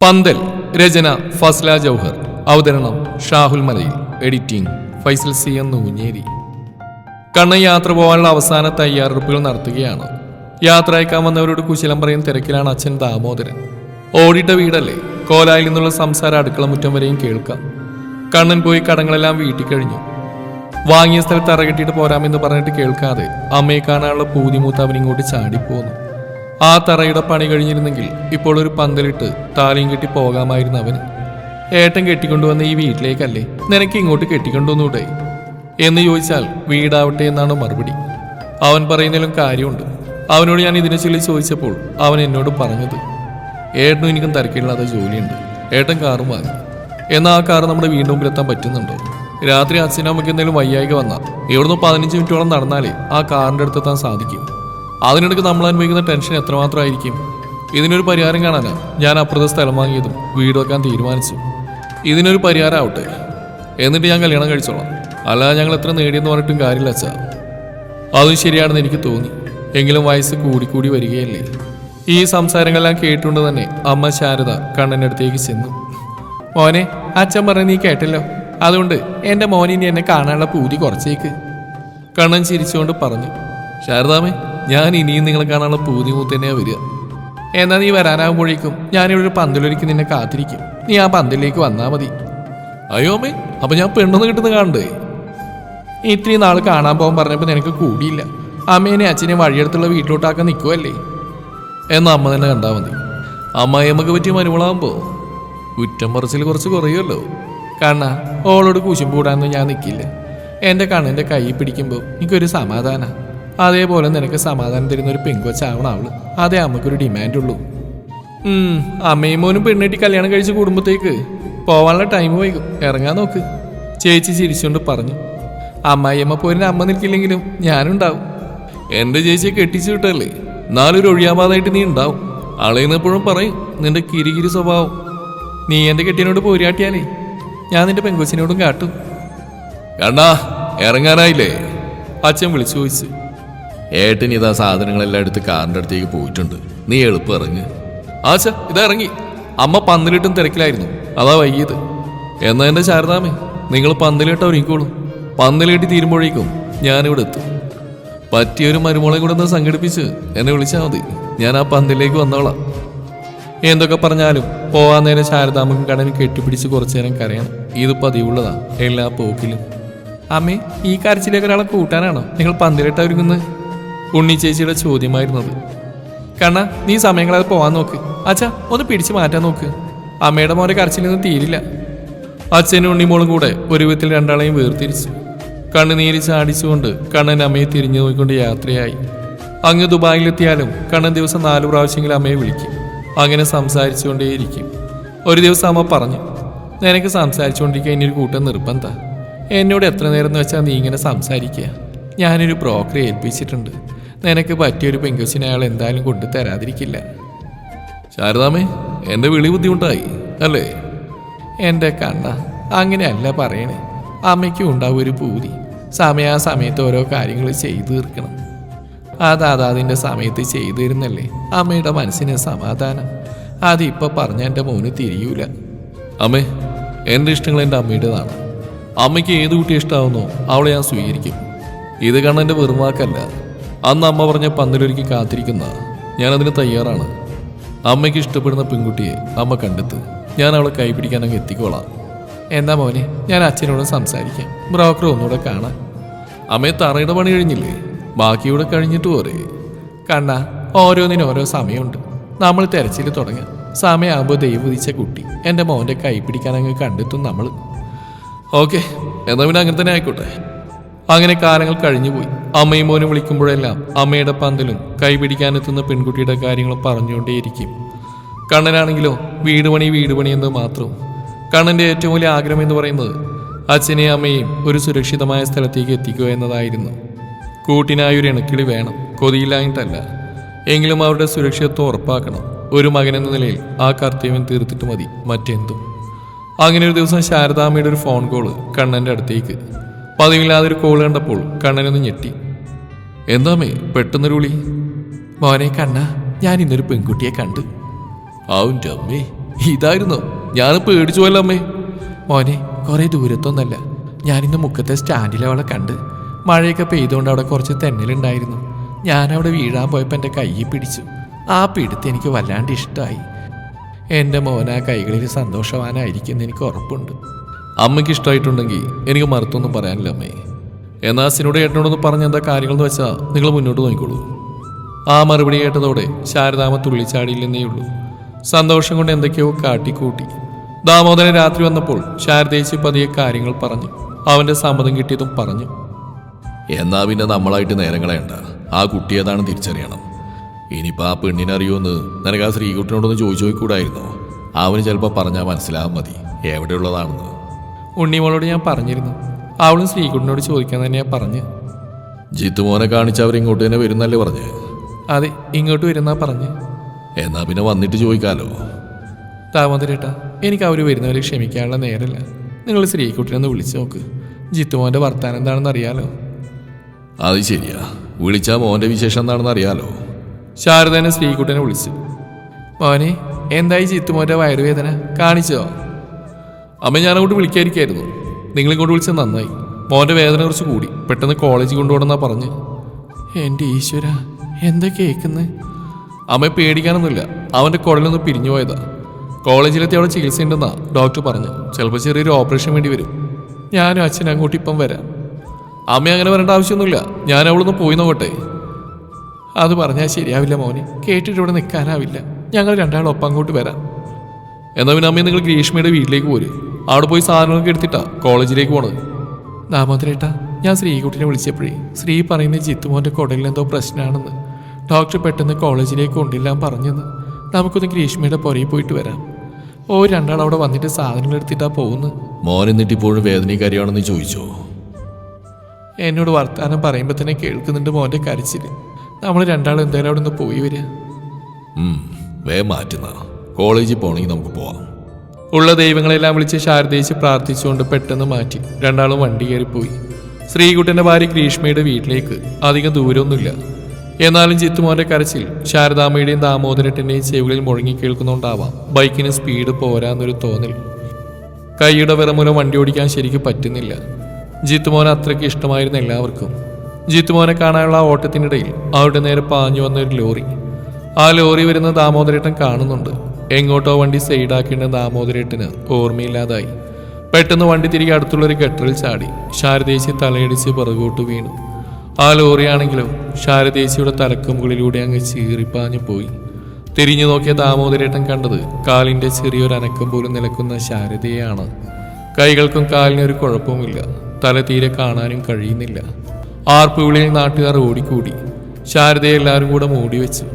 പന്തൽ. രചന ഫസ്ല ജൗഹർ. അവതരണം Shahul Malayil. Editing Faisal C N Oonjeri. Kannan യാത്ര പോകാനുള്ള അവസാന തയ്യാറെടുപ്പുകൾ നടത്തുകയാണ്. യാത്ര അയക്കാൻ വന്നവരോട് കുശലം പറയും തിരക്കിലാണ് അച്ഛൻ ദാമോദരൻ. ഓടിട്ട വീടല്ലേ, കോലായിൽ നിന്നുള്ള സംസാരം അടുക്കള മുറ്റം വരെയും കേൾക്കാം. കണ്ണൻ പോയി കടങ്ങളെല്ലാം വീട്ടിൽ കഴിഞ്ഞു. വാങ്ങിയ സ്ഥലത്ത് അറകെട്ടിയിട്ട് പോരാമെന്ന് പറഞ്ഞിട്ട് കേൾക്കാതെ അമ്മയെ കാണാനുള്ള പൂതിമൂത്ത് അവനിങ്ങോട്ട് ചാടിപ്പോന്നു. ആ തറയുടെ പണി കഴിഞ്ഞിരുന്നെങ്കിൽ ഇപ്പോൾ ഒരു പന്തലിട്ട് താലിയും കെട്ടി പോകാമായിരുന്നു അവന്. ഏട്ടൻ കെട്ടിക്കൊണ്ടുവന്ന ഈ വീട്ടിലേക്കല്ലേ, നിനക്ക് ഇങ്ങോട്ട് കെട്ടിക്കൊണ്ടുവന്നൂടെ എന്ന് ചോദിച്ചാൽ വീടാവട്ടെ എന്നാണ് മറുപടി. അവൻ പറയുന്നതിലും കാര്യമുണ്ട്. അവനോട് ഞാൻ ഇതിനെ ചൊല്ലി ചോദിച്ചപ്പോൾ അവൻ എന്നോട് പറഞ്ഞത്, ഏട്ടനും എനിക്കും തിരക്കില്ലാത്ത ജോലിയുണ്ട്, ഏട്ടൻ കാറും വാങ്ങി. എന്നാൽ ആ കാറ് നമ്മുടെ വീണ്ടും മുമ്പിലെത്താൻ പറ്റുന്നുണ്ടോ? രാത്രി അച്ഛനും അമ്മയ്ക്ക് എന്തെങ്കിലും വയ്യായിക വന്നാൽ ഇവിടുന്ന് 15 മിനിറ്റോളം നടന്നാലേ ആ കാറിൻ്റെ അടുത്തെത്താൻ സാധിക്കും. അതിനിടയ്ക്ക് നമ്മൾ അനുഭവിക്കുന്ന ടെൻഷൻ എത്രമാത്രമായിരിക്കും. ഇതിനൊരു പരിഹാരം കാണാനാണ് ഞാൻ അപ്പുറത്തെ സ്ഥലം വാങ്ങിയതും വീട് വെക്കാൻ തീരുമാനിച്ചു. ഇതിനൊരു പരിഹാരം ആവട്ടെ, എന്നിട്ട് ഞാൻ കല്യാണം കഴിച്ചോളാം. അല്ലാതെ ഞങ്ങൾ എത്ര നേടിയെന്ന് പറഞ്ഞിട്ടും കാര്യമില്ല അച്ഛാ. അതും ശരിയാണെന്ന് എനിക്ക് തോന്നി. എങ്കിലും വയസ്സ് കൂടിക്കൂടി വരികയല്ലേ. ഈ സംസാരങ്ങളെല്ലാം കേട്ടുകൊണ്ട് തന്നെ അമ്മ ശാരദ കണ്ണൻ്റെ അടുത്തേക്ക് ചെന്നു. മോനെ, അച്ഛൻ പറഞ്ഞ നീ കേട്ടല്ലോ, അതുകൊണ്ട് എൻ്റെ മോനിനി എന്നെ കാണാനുള്ള പൂതി കുറച്ചേക്ക്. കണ്ണൻ ചിരിച്ചുകൊണ്ട് പറഞ്ഞു. ശാരദാമേ, ഞാൻ ഇനിയും നിങ്ങളെ കാണാനുള്ള പൂതി മൂത്ത് തന്നെയാ വരിക. എന്നാൽ നീ വരാനാകുമ്പോഴേക്കും ഞാനിവിടെ ഒരു പന്തലൊരുക്കി നിന്നെ കാത്തിരിക്കും. നീ ആ പന്തലിലേക്ക് വന്നാൽ മതി. അയ്യോ അമ്മേ, അപ്പൊ ഞാൻ പെണ്ണൊന്ന് കിട്ടുന്ന കാണണ്ടേ? ഇത്രയും നാൾ കാണാൻ പോകാൻ പറഞ്ഞപ്പോൾ നിനക്ക് കൂടിയില്ല. അമ്മേനെ അച്ഛനെ വഴിയെടുത്തുള്ള വീട്ടിലോട്ടാക്കാൻ നിൽക്കുമല്ലേ? എന്നാൽ അമ്മ തന്നെ കണ്ടാൽ മതി. അമ്മായിയമ്മക്ക് പറ്റിയ മരുമളാകുമ്പോൾ കുറ്റം പറച്ചിൽ കുറച്ച് കുറയുമല്ലോ. കണ്ണ, ഓളോട് കുശുമ്പ് കൂടാനൊന്നും ഞാൻ നിൽക്കില്ല. എൻ്റെ കണ്ണൻ്റെ കൈ പിടിക്കുമ്പോൾ എനിക്കൊരു സമാധാന. അതേപോലെ നിനക്ക് സമാധാനം തരുന്ന ഒരു പെങ്കൊച്ചാവണം അവള്. അതേ അമ്മക്കൊരു ഡിമാൻഡുള്ളൂ. അമ്മയും മോനും പെണ്ണെട്ടി കല്യാണം കഴിച്ച് കുടുംബത്തേക്ക് പോവാനുള്ള ടൈം വൈകും, ഇറങ്ങാൻ നോക്ക്. ചേച്ചി ചിരിച്ചുകൊണ്ട് പറഞ്ഞു. അമ്മായിയമ്മ പോരിന് അമ്മ നിൽക്കില്ലെങ്കിലും ഞാനുണ്ടാവും. എൻ്റെ ചേച്ചിയെ കെട്ടിച്ചു വിട്ടല്ലേ, നാലൊരു ഒഴിയാപാതായിട്ട് നീ ഉണ്ടാവും. അളയുന്നപ്പോഴും പറയും നിന്റെ കിരികിരി സ്വഭാവം. നീ എൻ്റെ കെട്ടിയനോട് പോരാട്ടിയാലേ ഞാൻ നിന്റെ പെങ്കൊച്ചിനോടും കാട്ടും. കണ്ടാ, ഇറങ്ങാനായില്ലേ? അച്ഛൻ വിളിച്ചു ചോദിച്ചു. ഏട്ടൻ ഇതാ സാധനങ്ങളെല്ലാം എടുത്ത് കാറിൻ്റെ അടുത്തേക്ക് പോയിട്ടുണ്ട്, നീ എളുപ്പം ഇറങ്ങ്. ആച്ച, ഇതാ ഇറങ്ങി. അമ്മ പന്തലിട്ടും തിരക്കിലായിരുന്നു, അതാ വൈകിയത്. എന്നാ എൻ്റെ ശാരദാമേ, നിങ്ങൾ പന്തലിട്ട് ഒരുങ്ങിക്കോളൂ. പന്തലിട്ട് തീരുമ്പോഴേക്കും ഞാനിവിടെ എത്തും. പറ്റിയൊരു മരുമോളെ കൂടെ ഒന്ന് സംഘടിപ്പിച്ച് എന്നെ വിളിച്ചാൽ മതി, ഞാൻ ആ പന്തലിലേക്ക് വന്നോളാം. എന്തൊക്കെ പറഞ്ഞാലും പോവാൻ നേരം ശാരദാമ്മക്കും കടന് കെട്ടിപ്പിടിച്ച് കുറച്ചു നേരം കരയണം. ഇത് പതിവുള്ളതാ എല്ലാ പോക്കിലും. അമ്മേ, ഈ കരച്ചിലേക്ക് ഒരാളെ കൂട്ടാനാണോ നിങ്ങൾ പന്തലിട്ട് ഒരുങ്ങുന്നത്? ഉണ്ണി ചേച്ചിയുടെ ചോദ്യമായിരുന്നത്. കണ്ണ, നീ സമയങ്ങളത് പോവാൻ നോക്ക്. അച്ഛാ, ഒന്ന് പിടിച്ചു മാറ്റാൻ നോക്ക്. അമ്മയുടെ മോനെ കരച്ചിലൊന്നും തീരില്ല. അച്ഛനും ഉണ്ണിമോളും കൂടെ ഒരു വിധത്തിൽ രണ്ടാളെയും വേർതിരിച്ചു. കണ്ണുനീര് ചാടിച്ചുകൊണ്ട് കണ്ണൻ അമ്മയെ തിരിഞ്ഞു നോക്കിക്കൊണ്ട് യാത്രയായി. അങ്ങ് ദുബായിലെത്തിയാലും കണ്ണൻ ദിവസം 4 പ്രാവശ്യമെങ്കിലും അമ്മയെ വിളിക്കും. അങ്ങനെ സംസാരിച്ചുകൊണ്ടേയിരിക്കും. ഒരു ദിവസം അമ്മ പറഞ്ഞു, നിനക്ക് സംസാരിച്ചുകൊണ്ടിരിക്കുക ഇനിയൊരു കൂട്ടം നിർബന്ധ. എന്നോട് എത്ര നേരം എന്ന് വെച്ചാൽ നീ ഇങ്ങനെ സംസാരിക്കുക. ഞാനൊരു ബ്രോക്കറെ ഏൽപ്പിച്ചിട്ടുണ്ട്. നിനക്ക് പറ്റിയൊരു പെങ്കൊച്ചിനെ അയാൾ എന്തായാലും കൊണ്ടു തരാതിരിക്കില്ല. ശാരദാമേ, എൻ്റെ വിളി ബുദ്ധിമുട്ടായി അല്ലേ? എൻ്റെ കണ്ണ, അങ്ങനെയല്ല പറയണേ. അമ്മയ്ക്കും ഉണ്ടാവും ഒരു പൂതി. സമയാസമയത്ത് ഓരോ കാര്യങ്ങൾ ചെയ്തു തീർക്കണം. അതിൻ്റെ സമയത്ത് ചെയ്തു തരുന്നല്ലേ അമ്മയുടെ മനസ്സിന് സമാധാനം. അതിപ്പോൾ പറഞ്ഞ എൻ്റെ മോന് തിരിയൂല. അമ്മേ, എൻ്റെ ഇഷ്ടങ്ങൾ എൻ്റെ അമ്മയുടേതാണ്. അമ്മയ്ക്ക് ഏത് കുട്ടി ഇഷ്ടമാവുന്നോ അവളെ ഞാൻ സ്വീകരിക്കും. ഇത് കണ്ണൻ്റെ വെറും വാക്കല്ല. അന്ന് അമ്മ പറഞ്ഞ പന്തലൊരുക്കി കാത്തിരിക്കുന്ന ഞാനതിന് തയ്യാറാണ്. അമ്മയ്ക്ക് ഇഷ്ടപ്പെടുന്ന പെൺകുട്ടിയെ അമ്മ കണ്ടെത്ത്, ഞാൻ അവളെ കൈപിടിക്കാൻ അങ്ങ് എത്തിക്കോളാം. എന്താ മോനെ, ഞാൻ അച്ഛനോട് സംസാരിക്കാം. ബ്രോക്കർ ഒന്നുകൂടെ കാണാൻ. അമ്മയെ തറയുടെ പണി കഴിഞ്ഞില്ലേ, ബാക്കിയൂടെ കഴിഞ്ഞിട്ട് പോരെ? കണ്ണ, ഓരോന്നിനും ഓരോ സമയമുണ്ട്. നമ്മൾ തെരച്ചിൽ തുടങ്ങാം. സമയമാകുമ്പോൾ ദൈവം വിധിച്ച കുട്ടി എൻ്റെ മോൻ്റെ കൈ പിടിക്കാൻ അങ്ങ് കണ്ടെത്തും നമ്മൾ. ഓക്കെ, എന്നാൽ പിന്നെ അങ്ങനെ തന്നെ ആയിക്കോട്ടെ. അങ്ങനെ കാലങ്ങൾ കഴിഞ്ഞുപോയി. അമ്മയും മോനും വിളിക്കുമ്പോഴെല്ലാം അമ്മയുടെ പന്തലും കൈ പിടിക്കാനെത്തുന്ന പെൺകുട്ടിയുടെ കാര്യങ്ങളും പറഞ്ഞുകൊണ്ടേയിരിക്കും. കണ്ണനാണെങ്കിലോ വീട് പണി എന്ന് മാത്രം. കണ്ണൻ്റെ ഏറ്റവും വലിയ ആഗ്രഹം എന്ന് പറയുന്നത് അച്ഛനെയും അമ്മയെയും ഒരു സുരക്ഷിതമായ സ്ഥലത്തേക്ക് എത്തിക്കുക എന്നതായിരുന്നു. കൂട്ടിനായൊരു ഇണക്കിളി വേണം, കൊതിയില്ലായിട്ടല്ല. എങ്കിലും അവരുടെ സുരക്ഷിതത്വം ഉറപ്പാക്കണം. ഒരു മകനെന്ന നിലയിൽ ആ കർത്തവ്യം തീർത്തിട്ട് മതി മറ്റെന്തും. അങ്ങനെ ഒരു ദിവസം ശാരദാമ്മയുടെ ഒരു ഫോൺ കോള് കണ്ണൻ്റെ അടുത്തേക്ക്. പതിവില്ലാതൊരു കോൾ കണ്ടപ്പോൾ കണ്ണനൊന്ന് ഞെട്ടി. എന്താമേ പെട്ടെന്നൊരു വിളി? മോനെ കണ്ണ, ഞാൻ ഇന്നൊരു പെൺകുട്ടിയെ കണ്ടു. അവൻ്റെ അമ്മേ, ഇതായിരുന്നു ഞാൻ പേടിച്ചു പോയല്ലോ അമ്മേ. മോനെ കുറെ ദൂരത്തൊന്നല്ല, ഞാനിന്ന് മുക്കത്തെ സ്റ്റാൻഡിൽ അവളെ കണ്ട്. മഴയൊക്കെ പെയ്തുകൊണ്ട് അവിടെ കുറച്ച് തെന്നലുണ്ടായിരുന്നു. ഞാനവിടെ വീഴാൻ പോയപ്പോൾ എൻ്റെ കയ്യിൽ പിടിച്ചു. ആ പിടുത്ത് എനിക്ക് വല്ലാണ്ട് ഇഷ്ടമായി. എൻ്റെ മോൻ ആ കൈകളിൽ സന്തോഷവാനായിരിക്കുമെന്ന് എനിക്ക് ഉറപ്പുണ്ട്. അമ്മയ്ക്ക് ഇഷ്ടമായിട്ടുണ്ടെങ്കിൽ എനിക്ക് മറുത്തൊന്നും പറയാനില്ല അമ്മേ. എന്നാൽ അച്ഛനോട് ഏട്ടനോടൊന്ന് പറഞ്ഞ എന്താ കാര്യങ്ങളെന്ന് വെച്ചാൽ നിങ്ങൾ മുന്നോട്ട് നോക്കിക്കോളൂ. ആ മറുപടി കേട്ടതോടെ ശാരദാമ്മ തുള്ളിച്ചാടിയില്ലെന്നേ ഉള്ളൂ. സന്തോഷം കൊണ്ട് എന്തൊക്കെയോ കാട്ടിക്കൂട്ടി. ദാമോദരൻ രാത്രി വന്നപ്പോൾ ശാരദേച്ചി പതിയെ കാര്യങ്ങൾ പറഞ്ഞു. അവന്റെ സമ്മതം കിട്ടിയതും പറഞ്ഞു. എന്നാ പിന്നെ നമ്മളായിട്ട് നേരം കളയണ്ട. ആ കുട്ടി ഏതാണ് തിരിച്ചറിയണം. ഇനിയിപ്പോൾ ആ പെണ്ണിനെ അറിയുമെന്ന് നിനക്ക് ആ ശ്രീകുട്ടനോടൊന്ന് ചോദിച്ചു നോക്കൂടായിരുന്നോ? അവന് ചിലപ്പോൾ പറഞ്ഞാൽ മനസ്സിലാവാൻ മതി എവിടെയുള്ളതാണെന്ന്. ഉണ്ണിമോളോട് ഞാൻ പറഞ്ഞിരുന്നു. അവളും ശ്രീകുട്ടനോട് ചോദിക്കാൻ തന്നെയാ പറഞ്ഞ്. ജിത്തുമോനെ കാണിച്ച് അവരിങ്ങോട്ട് തന്നെ വരുന്നല്ലേ പറഞ്ഞ്? അതെ, ഇങ്ങോട്ട് വരുന്നാ പറഞ്ഞ്. എന്നാ പിന്നെ വന്നിട്ട് ചോദിക്കാലോ. ദാമോദരേട്ടാ, എനിക്ക് അവർ വരുന്നവരെ ക്ഷമിക്കാനുള്ള നേരമില്ല. നിങ്ങൾ ശ്രീകുട്ടനെ ഒന്ന് വിളിച്ചു നോക്ക്. ജിത്തുമോന്റെ വർത്താനം എന്താണെന്ന് അറിയാലോ. അത് ശരിയാ, വിളിച്ചാൽ മോൻ്റെ വിശേഷം എന്താണെന്ന് അറിയാലോ. ശാരദനെ ശ്രീകുട്ടനെ വിളിച്ചു. മോനെ, എന്തായി ജിത്തുമോന്റെ വയറുവേദന? കാണിച്ചോ? അമ്മ ഞാനങ്ങോട്ട് വിളിക്കാതിരിക്കായിരുന്നു. നിങ്ങളിങ്ങോട്ട് വിളിച്ചത് നന്നായി. മോൻ്റെ വേദന കുറച്ച് കൂടി, പെട്ടെന്ന് കോളേജിൽ കൊണ്ടുപോകണമെന്നാ പറഞ്ഞ്. എൻ്റെ ഈശ്വര, എന്താ കേൾക്കുന്നത്? അമ്മ പേടിക്കാനൊന്നുമില്ല. അവൻ്റെ കുടലൊന്ന് പിരിഞ്ഞു പോയതാ. കോളേജിലെത്തി അവിടെ ചികിത്സയുണ്ടെന്നാ ഡോക്ടർ പറഞ്ഞു. ചിലപ്പോൾ ചെറിയൊരു ഓപ്പറേഷൻ വേണ്ടി വരും. ഞാനും അച്ഛനും അങ്ങോട്ട് ഇപ്പം വരാം. അമ്മ അങ്ങനെ വരേണ്ട ആവശ്യമൊന്നുമില്ല. ഞാൻ അവളൊന്ന് പോയി നോക്കട്ടെ. അത് പറഞ്ഞാൽ ശരിയാവില്ല മോനെ. കേട്ടിട്ട് ഇവിടെ നിൽക്കാനാവില്ല. ഞങ്ങൾ രണ്ടാളും ഒപ്പം അങ്ങോട്ട് വരാം. എന്നാൽ പിന്നെ അമ്മയെ നിങ്ങൾ ഗ്രീഷ്മയുടെ വീട്ടിലേക്ക് പോരും. അവിടെ പോയി സാധനങ്ങളൊക്കെ എടുത്തിട്ടാ കോളേജിലേക്ക് പോണത്. ദാമോദരേട്ടാ, ഞാൻ ശ്രീകുട്ടിനെ വിളിച്ചപ്പോഴേ ശ്രീ പറയുന്നത് ജിത്തുമോൻ്റെ കുടലിൽ എന്തോ പ്രശ്നമാണെന്ന്. ഡോക്ടർ പെട്ടെന്ന് കോളേജിലേക്ക് കൊണ്ടില്ലാൻ പറഞ്ഞെന്ന്. നമുക്കൊന്ന് ഗ്രീഷ്മയുടെ പുറകെ പോയിട്ട് വരാം. രണ്ടാൾ അവിടെ വന്നിട്ട് സാധനങ്ങൾ എടുത്തിട്ടാ പോകുന്നത്. മോൻ എന്നിട്ട് ഇപ്പോഴും വേദനക്കാരിയാണെന്ന് ചോദിച്ചോ? എന്നോട് വർത്താനം പറയുമ്പോൾ തന്നെ കേൾക്കുന്നുണ്ട് മോൻ്റെ കരച്ചിൽ. നമ്മൾ രണ്ടാളും എന്തായാലും അവിടെ നിന്ന് പോയി വരിക. വേഗം മാറ്റുന്ന, കോളേജിൽ പോകണമെങ്കിൽ നമുക്ക് പോവാം. ഉള്ള ദൈവങ്ങളെല്ലാം വിളിച്ച് ശാരദേച്ച് പ്രാർത്ഥിച്ചുകൊണ്ട് പെട്ടെന്ന് മാറ്റി രണ്ടാളും വണ്ടി കയറിപ്പോയി. ശ്രീകുട്ടൻ്റെ ഭാര്യ ഗ്രീഷ്മയുടെ വീട്ടിലേക്ക് അധികം ദൂരമൊന്നുമില്ല. എന്നാലും ജിത്തുമോന്റെ കരച്ചിൽ ശാരദാമ്മയുടെയും ദാമോദരേട്ടൻ്റെയും ചെവികളിൽ മുഴങ്ങി കേൾക്കുന്നുണ്ടാവാം ബൈക്കിന് സ്പീഡ് പോരാന്നൊരു തോന്നൽ. കൈയുടെ വിറമൂലം വണ്ടി ഓടിക്കാൻ ശരിക്കും പറ്റുന്നില്ല. ജിത്തുമോനെ അത്രയ്ക്ക് ഇഷ്ടമായിരുന്നു എല്ലാവർക്കും. ജിത്തുമോനെ കാണാനുള്ള ആ ഓട്ടത്തിനിടയിൽ അവരുടെ നേരെ പാഞ്ഞു വന്ന ഒരു ലോറി. ആ ലോറി വരുന്ന ദാമോദരേട്ടൻ കാണുന്നുണ്ട്. എങ്ങോട്ടോ വണ്ടി സൈഡാക്കേണ്ട ദാമോദരേട്ടന് ഓർമ്മയില്ലാതായി. പെട്ടെന്ന് വണ്ടി തിരികെ അടുത്തുള്ളൊരു ഗട്ടറിൽ ചാടി ശാരദേച്ചി തലയടിച്ച് പിറകോട്ട് വീണു. ആ ലോറിയാണെങ്കിലോ ശാരദേച്ചിയുടെ തലക്ക് മുകളിലൂടെ അങ്ങ് ചീറിപ്പാഞ്ഞു പോയി. തിരിഞ്ഞു നോക്കിയ ദാമോദരേട്ടൻ കണ്ടത് കാലിൻ്റെ ചെറിയൊരു അനക്കം പോലും നിലക്കുന്ന ശാരദയാണ്. കൈകൾക്കും കാലിനൊരു കുഴപ്പവുമില്ല. തല തീരെ കാണാനും കഴിയുന്നില്ല. ആർപ്പുവിളിയിൽ നാട്ടുകാർ ഓടിക്കൂടി. ശാരദയെ എല്ലാവരും കൂടെ മൂടി വെച്ചു.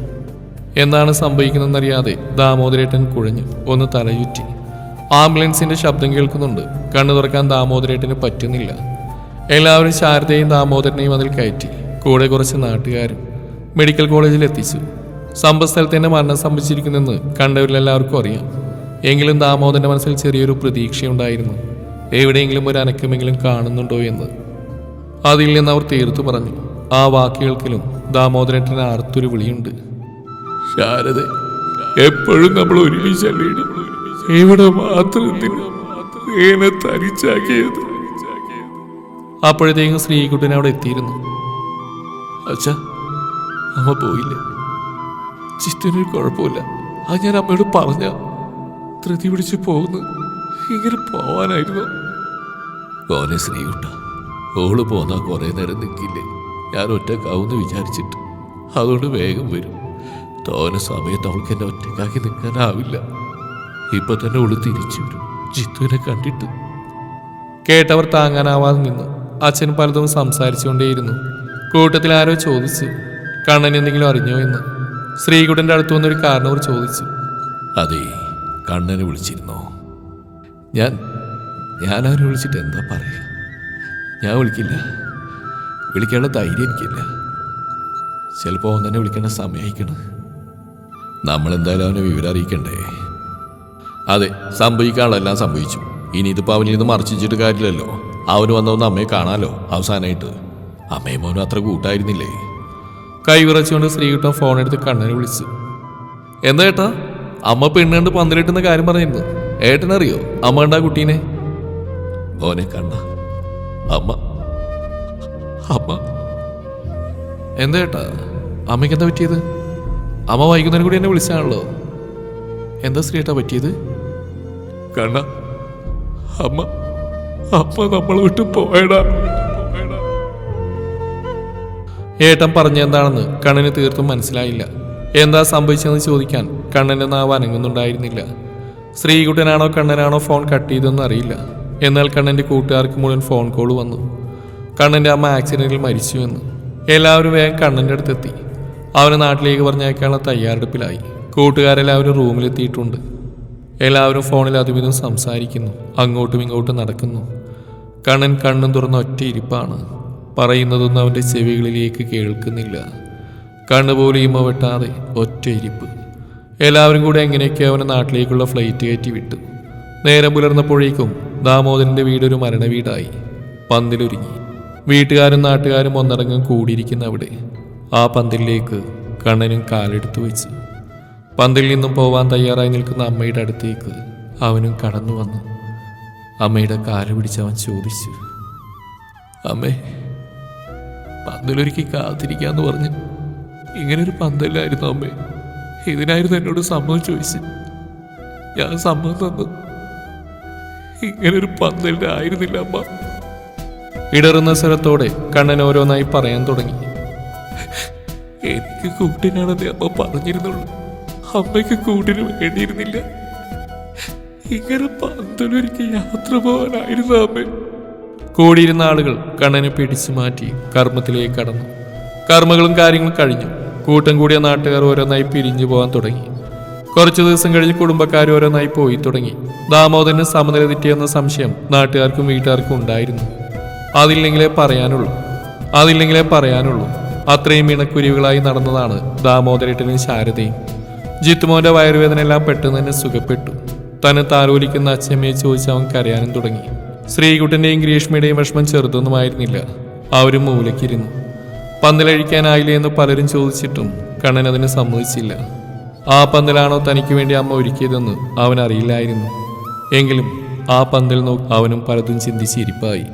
എന്താണ് സംഭവിക്കുന്നതെന്നറിയാതെ ദാമോദരേട്ടൻ കുഴഞ്ഞു. ഒന്ന് തലയുറ്റി. ആംബുലൻസിന്റെ ശബ്ദം കേൾക്കുന്നുണ്ട്. കണ്ണു തുറക്കാൻ ദാമോദരേട്ടന് പറ്റുന്നില്ല. എല്ലാവരും ശാരദയും ദാമോദരനെയും അതിൽ കയറ്റി. കൂടെ കുറച്ച് നാട്ടുകാരും മെഡിക്കൽ കോളേജിൽ എത്തിച്ചു. സംഭവസ്ഥലത്ത് തന്നെ മരണം സംഭവിച്ചിരിക്കുന്നെന്ന് കണ്ടവരിലെല്ലാവർക്കും അറിയാം. എങ്കിലും ദാമോദരന്റെ മനസ്സിൽ ചെറിയൊരു പ്രതീക്ഷയുണ്ടായിരുന്നു. എവിടെയെങ്കിലും ഒരു അനക്കമെങ്കിലും കാണുന്നുണ്ടോ എന്ന്. അതിൽ നിന്ന് അവർ തീർത്തു പറഞ്ഞു. ആ വാക്കുകൾക്കിലും ദാമോദരേട്ടന് ആർത്തൊരു വിളിയുണ്ട്. ശാരദ, എപ്പോഴും നമ്മൾ ഒരുമിച്ചല്ലേ? ഇവിടെ മാത്രം തരിച്ചാക്കിയത്. അപ്പോഴത്തേക്കും ശ്രീകുട്ടൻ അവിടെ എത്തിയിരുന്നു. അച്ഛാ, അമ്മ പോയില്ലേ? ചിത്തിനൊരു കുഴപ്പമില്ല. അത് ഞാൻ അമ്മയോട് പറഞ്ഞ ധൃതി പിടിച്ച് പോകുന്നു. ഇങ്ങനെ പോവാനായിരുന്നു. ഓനെ ശ്രീകുട്ട, ഓള് പോന്നാ കുറെ നേരം നിൽക്കില്ലേ? ഞാൻ ഒറ്റക്കാവെന്ന് വിചാരിച്ചിട്ട്. അതുകൊണ്ട് വേഗം വരും. തോന്ന സമയത്ത് അവൾക്ക് എന്നെ ഒറ്റക്കാക്കി നിൽക്കാനാവില്ല. ഇപ്പൊ തന്നെ ഓള് തിരിച്ചു വരും ജിത്തുവിനെ കണ്ടിട്ട്. കേട്ടവർ താങ്ങാനാവാതെ നിന്നു. അച്ഛൻ പലതും സംസാരിച്ചുകൊണ്ടേയിരുന്നു. കൂട്ടത്തിൽ ആരോ ചോദിച്ചു, കണ്ണൻ എന്തെങ്കിലും അറിഞ്ഞോ എന്ന്. ശ്രീകുട്ടൻ്റെ അടുത്ത് വന്നൊരു കാരണവർ ചോദിച്ചു. അതെ, കണ്ണനെ വിളിച്ചിരുന്നോ? ഞാനവരെ വിളിച്ചിട്ട് എന്താ പറയുക? ഞാൻ വിളിക്കില്ല. വിളിക്കാനുള്ള ധൈര്യം എനിക്കില്ല. ചിലപ്പോൾ അവൻ തന്നെ വിളിക്കേണ്ട സമയമായിക്കണം. നമ്മളെന്തായാലും അവനെ വിവരം അറിയിക്കണ്ടേ? അതെ, സംഭവിക്കാനുള്ളതെല്ലാം സംഭവിച്ചു. ഇനി ഇതിപ്പോൾ അവനിന്ന് മറച്ചിട്ട് കാര്യമില്ലല്ലോ. അവന് വന്നൊന്ന് അമ്മയെ കാണാലോ അവസാനമായിട്ട്. അമ്മയും മോനും അത്ര കൂട്ടായിരുന്നില്ലേ? കൈ വിറച്ചുകൊണ്ട് ശ്രീകുട്ടൻ ഫോണെടുത്ത് കണ്ണനെ വിളിച്ചു. എന്താ ഏട്ടാ, അമ്മ പെണ്ണുകൊണ്ട് പന്തലിട്ടുന്ന കാര്യം പറഞ്ഞിരുന്നു. ഏട്ടനറിയോ അമ്മ കണ്ട കുട്ടീനെ? ഓനെ കണ്ട അമ്മ അമ്മ എന്താ ഏട്ടാ, അമ്മയ്ക്ക് എന്താ പറ്റിയത്? അമ്മ വൈകുന്നേരം കൂടി എന്നെ വിളിച്ചാണല്ലോ. എന്താ ശ്രീയേട്ടാ പറ്റിയത്? കണ്ണ അമ്മ അമ്മ നമ്മളെ വിട്ട് പോയടാ. ഏട്ടൻ പറഞ്ഞെന്താണെന്ന് കണ്ണന് തീർത്തും മനസ്സിലായില്ല. എന്താ സംഭവിച്ചതെന്ന് ചോദിക്കാൻ കണ്ണൻ്റെ നാവ് അനങ്ങുന്നുണ്ടായിരുന്നില്ല. ശ്രീകുട്ടനാണോ കണ്ണനാണോ ഫോൺ കട്ട് ചെയ്തെന്ന് അറിയില്ല. എന്നാൽ കണ്ണൻ്റെ കൂട്ടുകാർക്ക് മുഴുവൻ ഫോൺ കോൾ വന്നു. കണ്ണൻ്റെ അമ്മ ആക്സിഡന്റിൽ മരിച്ചുവെന്ന്. എല്ലാവരും വേഗം കണ്ണൻ്റെ അടുത്തെത്തി. അവനെ നാട്ടിലേക്ക് പറഞ്ഞയക്കാനുള്ള തയ്യാറെടുപ്പിലായി. കൂട്ടുകാരെല്ലാവരും റൂമിലെത്തിയിട്ടുണ്ട്. എല്ലാവരും ഫോണിൽ അതുവിധം സംസാരിക്കുന്നു, അങ്ങോട്ടും ഇങ്ങോട്ടും നടക്കുന്നു. കണ്ണൻ കണ്ണും തുറന്ന ഒറ്റ ഇരിപ്പാണ്. പറയുന്നതൊന്നും അവൻ്റെ ചെവികളിലേക്ക് കേൾക്കുന്നില്ല. കണ്ണുപോലും ഇമ്മ വെട്ടാതെ ഒറ്റ ഇരിപ്പ്. എല്ലാവരും കൂടെ എങ്ങനെയൊക്കെ അവനെ നാട്ടിലേക്കുള്ള ഫ്ലൈറ്റ് കയറ്റി വിട്ടു. നേരം പുലർന്നപ്പോഴേക്കും ദാമോദരൻ്റെ വീടൊരു മരണ വീടായി. പന്തിലൊരുങ്ങി. വീട്ടുകാരും നാട്ടുകാരും ഒന്നടങ്കം കൂടിയിരിക്കുന്ന അവിടെ ആ പന്തിലേക്ക് കണ്ണനും കാലെടുത്തു വെച്ചു. പന്തിൽ നിന്നും പോവാൻ തയ്യാറായി നിൽക്കുന്ന അമ്മയുടെ അടുത്തേക്ക് അവനും കടന്നു വന്നു. അമ്മയുടെ കാല് പിടിച്ചവൻ ചോദിച്ചു, അമ്മേ, പന്തലൊരുക്കി കാത്തിരിക്കാന്ന് പറഞ്ഞ് ഇങ്ങനൊരു പന്തലായിരുന്നു അമ്മേ. ഇതിനായിരുന്നു എന്നോട് സമ്മതം ചോദിച്ചു. ഞാൻ സമ്മതം തന്നു. ഇങ്ങനൊരു പന്തലായിരുന്നില്ല അമ്മ. ഇടറുന്ന സ്വരത്തോടെ കണ്ണൻ ഓരോന്നായി പറയാൻ തുടങ്ങി. എനിക്ക് കൂട്ടിനാണെന്ന് അമ്മ പറഞ്ഞിരുന്നുള്ളൂ. അമ്മയ്ക്ക് കൂട്ടിന് വേണ്ടിയിരുന്നില്ല. ഇങ്ങനെ പന്തലൊരുക്കി യാത്ര പോകാനായിരുന്നു അമ്മ. കൂടിയിരുന്ന ആളുകൾ കണ്ണനെ പിടിച്ചു മാറ്റി കർമ്മത്തിലേക്ക് കടന്നു. കർമ്മങ്ങളും കാര്യങ്ങളും കഴിഞ്ഞു. കൂട്ടം കൂടിയ നാട്ടുകാർ ഓരോന്നായി പിരിഞ്ഞു പോകാൻ തുടങ്ങി. കുറച്ചു ദിവസം കഴിഞ്ഞ് കുടുംബക്കാർ ഓരോന്നായി പോയി തുടങ്ങി. ദാമോദരന് സമനില തെറ്റിയെന്ന സംശയം നാട്ടുകാർക്കും വീട്ടുകാർക്കും ഉണ്ടായിരുന്നു. അതില്ലെങ്കിലേ പറയാനുള്ളൂ. അത്രയും ഇണക്കുരുവികളായി നടന്നതാണ് ദാമോദരേട്ടനും ശാരദയും. ജിത്തുമോന്റെ വയറുവേദന എല്ലാം പെട്ടെന്ന് തന്നെ സുഖപ്പെട്ടു. തന്നെ താലോലിക്കുന്ന അച്ഛമ്മയെ ചോദിച്ച് അവൻ കരയാനും തുടങ്ങി. ശ്രീകുട്ടന്റെയും ഗ്രീഷ്മയുടെയും വിഷമം ചെറുതൊന്നുമായിരുന്നില്ല. അവരും മൂലക്കിരുന്നു. പന്തലഴിക്കാനായില്ലേ എന്ന് പലരും ചോദിച്ചിട്ടും കണ്ണൻ അതിന് സമ്മതിച്ചില്ല. ആ പന്തലാണോ തനിക്ക് വേണ്ടി അമ്മ ഒരുക്കിയതെന്ന് അവൻ അറിയില്ലായിരുന്നു. എങ്കിലും ആ പന്തൽ നോക്കി അവനും പലതും ചിന്തിച്ചിരിപ്പായി.